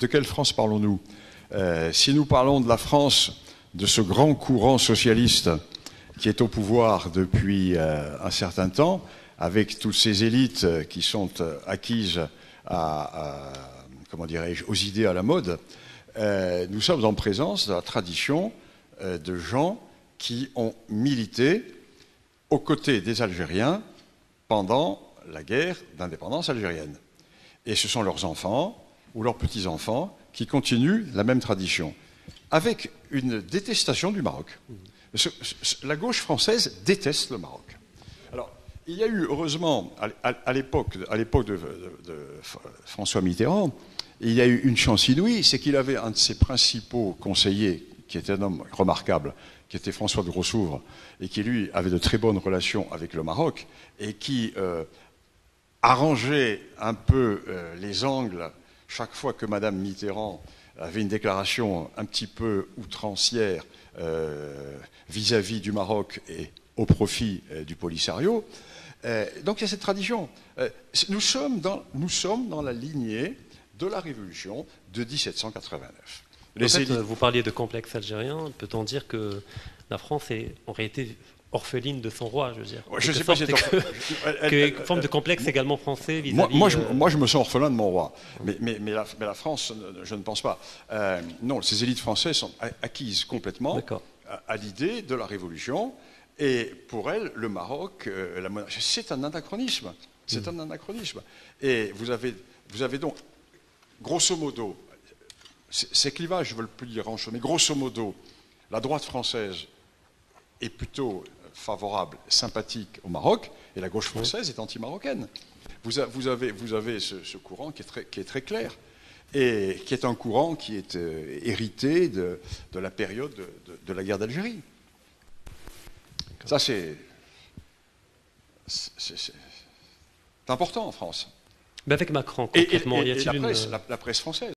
De quelle France parlons-nous? Si nous parlons de la France, de ce grand courant socialiste qui est au pouvoir depuis un certain temps, avec toutes ces élites qui sont acquises comment dirais-je, aux idées à la mode, nous sommes en présence de la tradition de gens qui ont milité aux côtés des Algériens pendant la guerre d'indépendance algérienne. Et ce sont leurs enfants ou leurs petits-enfants qui continuent la même tradition, avec une détestation du Maroc. La gauche française déteste le Maroc. Alors, il y a eu, heureusement, à l'époque de François Mitterrand, il y a eu une chance inouïe, c'est qu'il avait un de ses principaux conseillers, qui était un homme remarquable, qui était François de Grossouvre, et qui, lui, avait de très bonnes relations avec le Maroc, et qui arrangeait un peu les angles chaque fois que Madame Mitterrand avait une déclaration un petit peu outrancière vis-à-vis du Maroc et au profit du Polisario. Donc il y a cette tradition. Nous sommes dans la lignée de la Révolution de 1789. Vous parliez de complexe algérien. Peut-on dire que la France aurait été orpheline de son roi, je veux dire. Je sais pas si une forme de complexe également français vis-à-vis... Moi, je me sens orphelin de mon roi. Mais la France, je ne pense pas. Non, ces élites françaises sont acquises complètement à l'idée de la Révolution. Et pour elles, le Maroc, la monarchie, c'est un anachronisme. C'est un anachronisme. Et vous avez donc, grosso modo, ces clivages, je ne veux plus dire grand-chose, mais grosso modo, la droite française est plutôt favorable, sympathique au Maroc, et la gauche française est anti-marocaine. Vous avez ce courant qui est très clair, et qui est un courant qui est hérité de la période de la guerre d'Algérie. Ça, c'est important en France. Mais avec Macron, concrètement, et la presse française.